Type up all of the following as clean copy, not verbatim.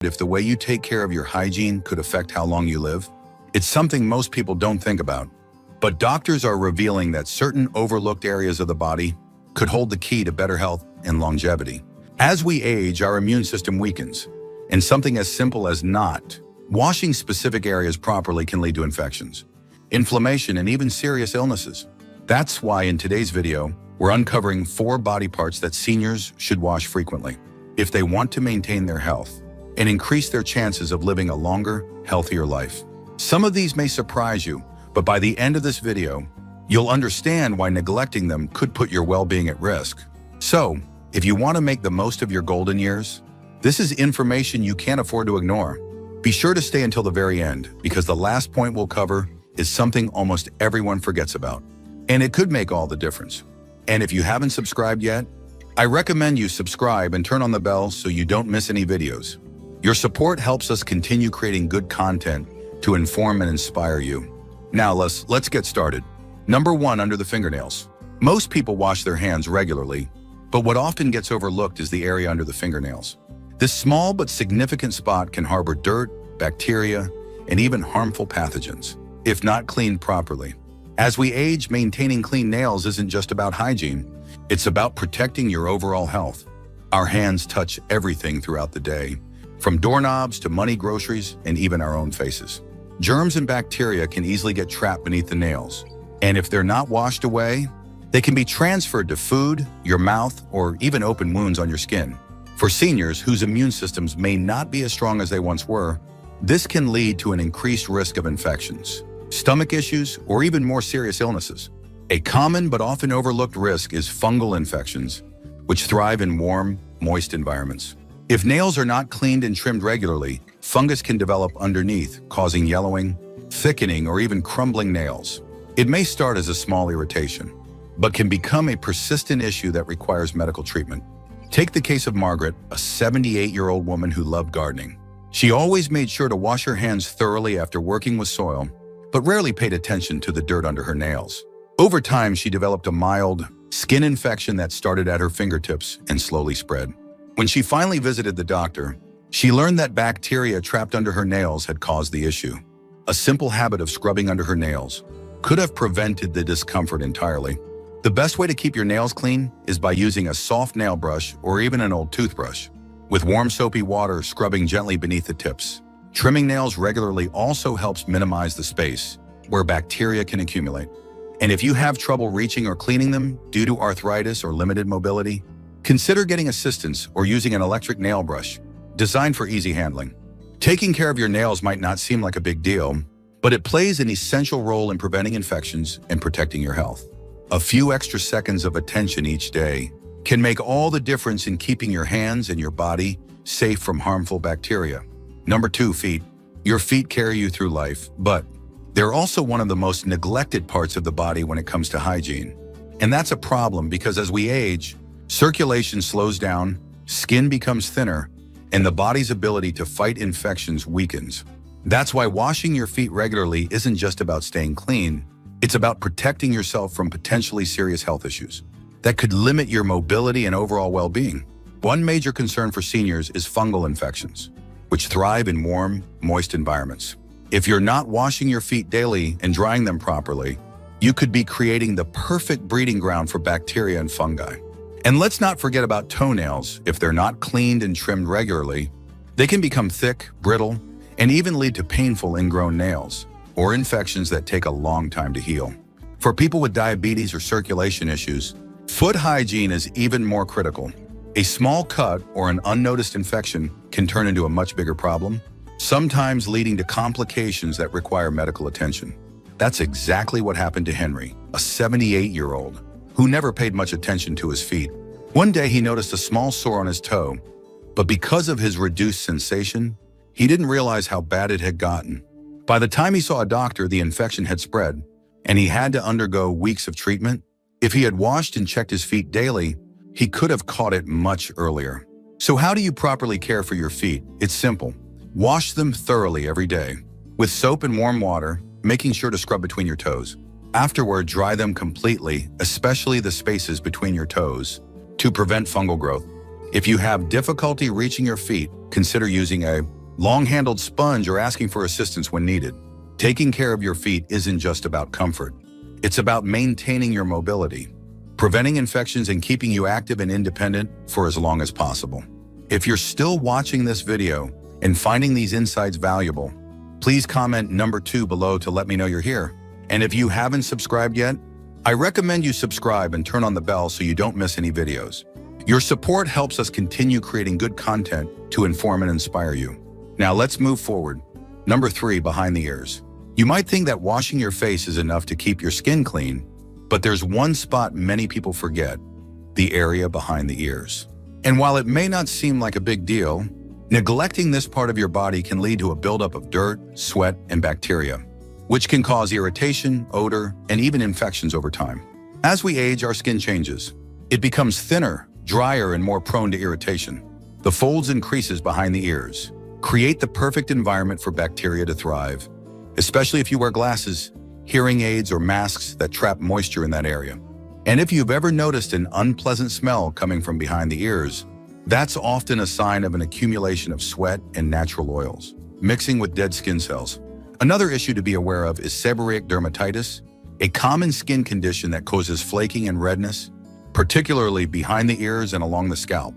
If the way you take care of your hygiene could affect how long you live? It's something most people don't think about. But doctors are revealing that certain overlooked areas of the body could hold the key to better health and longevity. As we age, our immune system weakens, and something as simple as not washing specific areas properly can lead to infections, inflammation, and even serious illnesses. That's why in today's video, we're uncovering 4 body parts that seniors should wash frequently if they want to maintain their health and increase their chances of living a longer, healthier life. Some of these may surprise you, but by the end of this video, you'll understand why neglecting them could put your well-being at risk. So, if you want to make the most of your golden years, this is information you can't afford to ignore. Be sure to stay until the very end, because the last point we'll cover is something almost everyone forgets about, and it could make all the difference. And if you haven't subscribed yet, I recommend you subscribe and turn on the bell so you don't miss any videos. Your support helps us continue creating good content to inform and inspire you. Now let's get started. Number 1, under the fingernails. Most people wash their hands regularly, but what often gets overlooked is the area under the fingernails. This small but significant spot can harbor dirt, bacteria, and even harmful pathogens, if not cleaned properly. As we age, maintaining clean nails isn't just about hygiene. It's about protecting your overall health. Our hands touch everything throughout the day, from doorknobs to money, groceries, and even our own faces. Germs and bacteria can easily get trapped beneath the nails, and if they're not washed away, they can be transferred to food, your mouth, or even open wounds on your skin. For seniors whose immune systems may not be as strong as they once were, this can lead to an increased risk of infections, stomach issues, or even more serious illnesses. A common but often overlooked risk is fungal infections, which thrive in warm, moist environments. If nails are not cleaned and trimmed regularly, fungus can develop underneath, causing yellowing, thickening, or even crumbling nails. It may start as a small irritation, but can become a persistent issue that requires medical treatment. Take the case of Margaret, a 78-year-old woman who loved gardening. She always made sure to wash her hands thoroughly after working with soil, but rarely paid attention to the dirt under her nails. Over time, she developed a mild skin infection that started at her fingertips and slowly spread. When she finally visited the doctor, she learned that bacteria trapped under her nails had caused the issue. A simple habit of scrubbing under her nails could have prevented the discomfort entirely. The best way to keep your nails clean is by using a soft nail brush or even an old toothbrush, with warm soapy water scrubbing gently beneath the tips. Trimming nails regularly also helps minimize the space where bacteria can accumulate. And if you have trouble reaching or cleaning them due to arthritis or limited mobility, consider getting assistance or using an electric nail brush designed for easy handling. Taking care of your nails might not seem like a big deal, but it plays an essential role in preventing infections and protecting your health. A few extra seconds of attention each day can make all the difference in keeping your hands and your body safe from harmful bacteria. Number 2, feet. Your feet carry you through life, but they're also one of the most neglected parts of the body when it comes to hygiene. And that's a problem because as we age, circulation slows down, skin becomes thinner, and the body's ability to fight infections weakens. That's why washing your feet regularly isn't just about staying clean, it's about protecting yourself from potentially serious health issues that could limit your mobility and overall well-being. One major concern for seniors is fungal infections, which thrive in warm, moist environments. If you're not washing your feet daily and drying them properly, you could be creating the perfect breeding ground for bacteria and fungi. And let's not forget about toenails. If they're not cleaned and trimmed regularly, they can become thick, brittle, and even lead to painful ingrown nails or infections that take a long time to heal. For people with diabetes or circulation issues, foot hygiene is even more critical. A small cut or an unnoticed infection can turn into a much bigger problem, sometimes leading to complications that require medical attention. That's exactly what happened to Henry, a 78-year-old who never paid much attention to his feet. One day he noticed a small sore on his toe, but because of his reduced sensation, he didn't realize how bad it had gotten. By the time he saw a doctor, the infection had spread, and he had to undergo weeks of treatment. If he had washed and checked his feet daily, he could have caught it much earlier. So how do you properly care for your feet? It's simple. Wash them thoroughly every day, with soap and warm water, making sure to scrub between your toes. Afterward, dry them completely, especially the spaces between your toes, to prevent fungal growth. If you have difficulty reaching your feet, consider using a long-handled sponge or asking for assistance when needed. Taking care of your feet isn't just about comfort. It's about maintaining your mobility, preventing infections, and keeping you active and independent for as long as possible. If you're still watching this video and finding these insights valuable, please comment number 2 below to let me know you're here. And if you haven't subscribed yet, I recommend you subscribe and turn on the bell so you don't miss any videos. Your support helps us continue creating good content to inform and inspire you. Now let's move forward. Number 3, behind the ears. You might think that washing your face is enough to keep your skin clean, but there's one spot many people forget: the area behind the ears. And while it may not seem like a big deal, neglecting this part of your body can lead to a buildup of dirt, sweat, and bacteria, which can cause irritation, odor, and even infections over time. As we age, our skin changes. It becomes thinner, drier, and more prone to irritation. The folds and creases behind the ears create the perfect environment for bacteria to thrive, especially if you wear glasses, hearing aids, or masks that trap moisture in that area. And if you've ever noticed an unpleasant smell coming from behind the ears, that's often a sign of an accumulation of sweat and natural oils, mixing with dead skin cells. Another issue to be aware of is seborrheic dermatitis, a common skin condition that causes flaking and redness, particularly behind the ears and along the scalp.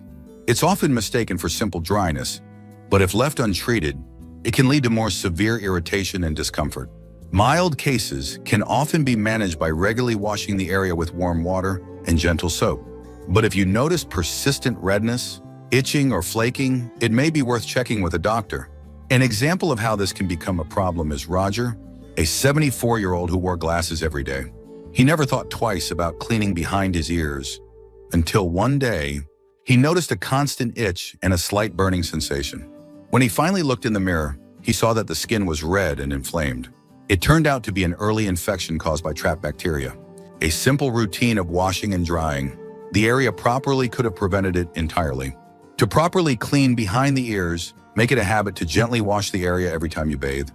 It's often mistaken for simple dryness, but if left untreated, it can lead to more severe irritation and discomfort. Mild cases can often be managed by regularly washing the area with warm water and gentle soap. But if you notice persistent redness, itching, or flaking, it may be worth checking with a doctor. An example of how this can become a problem is Roger, a 74-year-old who wore glasses every day. He never thought twice about cleaning behind his ears until one day he noticed a constant itch and a slight burning sensation. When he finally looked in the mirror, he saw that the skin was red and inflamed. It turned out to be an early infection caused by trapped bacteria. A simple routine of washing and drying the area properly could have prevented it entirely. To properly clean behind the ears, make it a habit to gently wash the area every time you bathe,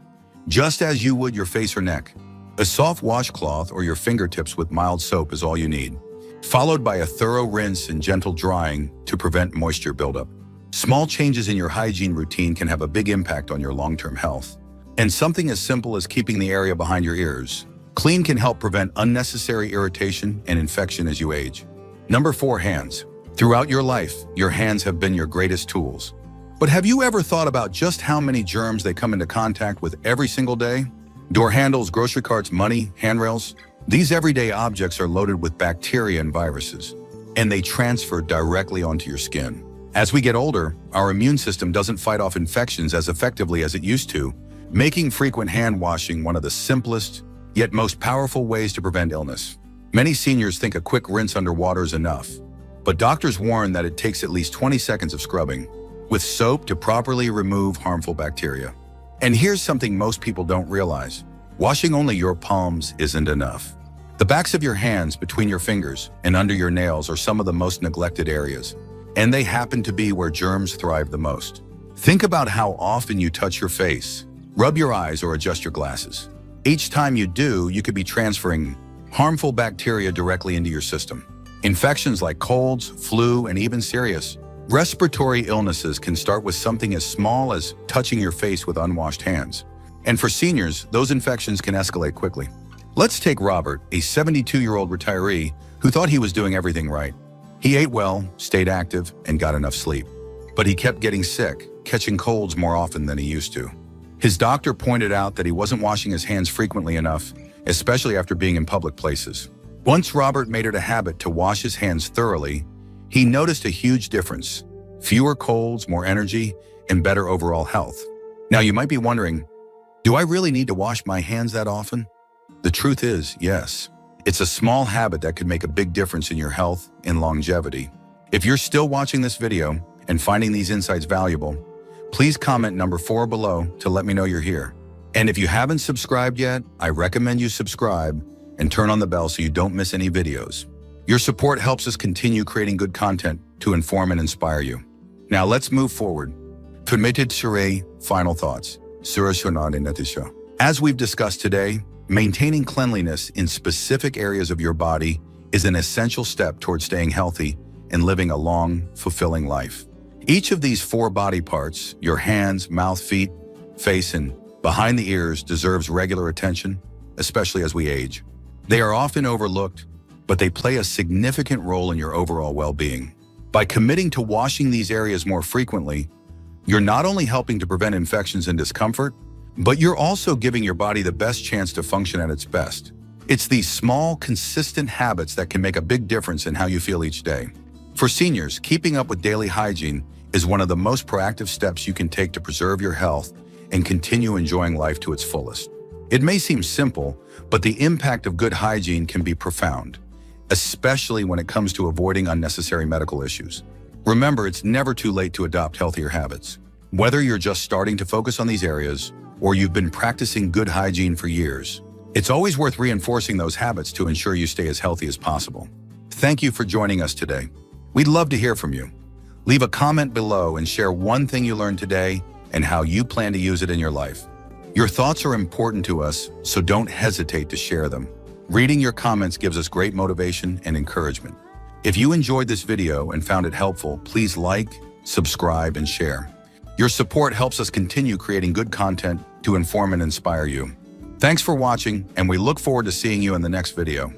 just as you would your face or neck. A soft washcloth or your fingertips with mild soap is all you need, followed by a thorough rinse and gentle drying to prevent moisture buildup. Small changes in your hygiene routine can have a big impact on your long-term health. And something as simple as keeping the area behind your ears clean can help prevent unnecessary irritation and infection as you age. Number 4, hands. Throughout your life, your hands have been your greatest tools. But have you ever thought about just how many germs they come into contact with every single day? Door handles, grocery carts, money, handrails. These everyday objects are loaded with bacteria and viruses, and they transfer directly onto your skin. As we get older, our immune system doesn't fight off infections as effectively as it used to, making frequent hand washing one of the simplest, yet most powerful ways to prevent illness. Many seniors think a quick rinse under water is enough, but doctors warn that it takes at least 20 seconds of scrubbing with soap to properly remove harmful bacteria. And here's something most people don't realize. Washing only your palms isn't enough. The backs of your hands, between your fingers, and under your nails are some of the most neglected areas, and they happen to be where germs thrive the most. Think about how often you touch your face, rub your eyes, or adjust your glasses. Each time you do, you could be transferring harmful bacteria directly into your system. Infections like colds, flu, and even serious respiratory illnesses can start with something as small as touching your face with unwashed hands. And for seniors, those infections can escalate quickly. Let's take Robert, a 72-year-old retiree who thought he was doing everything right. He ate well, stayed active, and got enough sleep. But he kept getting sick, catching colds more often than he used to. His doctor pointed out that he wasn't washing his hands frequently enough, especially after being in public places. Once Robert made it a habit to wash his hands thoroughly, he noticed a huge difference: fewer colds, more energy, and better overall health. Now you might be wondering, do I really need to wash my hands that often? The truth is, yes. It's a small habit that could make a big difference in your health and longevity. If you're still watching this video and finding these insights valuable, please comment number 4 below to let me know you're here. And if you haven't subscribed yet, I recommend you subscribe and turn on the bell so you don't miss any videos. Your support helps us continue creating good content to inform and inspire you. Now let's move forward. Permitted Sure, final thoughts. As we've discussed today, maintaining cleanliness in specific areas of your body is an essential step towards staying healthy and living a long, fulfilling life. Each of these 4 body parts, your hands, mouth, feet, face, and behind the ears, deserves regular attention, especially as we age. They are often overlooked, but they play a significant role in your overall well-being. By committing to washing these areas more frequently, you're not only helping to prevent infections and discomfort, but you're also giving your body the best chance to function at its best. It's these small, consistent habits that can make a big difference in how you feel each day. For seniors, keeping up with daily hygiene is one of the most proactive steps you can take to preserve your health and continue enjoying life to its fullest. It may seem simple, but the impact of good hygiene can be profound, especially when it comes to avoiding unnecessary medical issues. Remember, it's never too late to adopt healthier habits. Whether you're just starting to focus on these areas or you've been practicing good hygiene for years, it's always worth reinforcing those habits to ensure you stay as healthy as possible. Thank you for joining us today. We'd love to hear from you. Leave a comment below and share one thing you learned today and how you plan to use it in your life. Your thoughts are important to us, so don't hesitate to share them. Reading your comments gives us great motivation and encouragement. If you enjoyed this video and found it helpful, please like, subscribe, and share. Your support helps us continue creating good content to inform and inspire you. Thanks for watching, and we look forward to seeing you in the next video.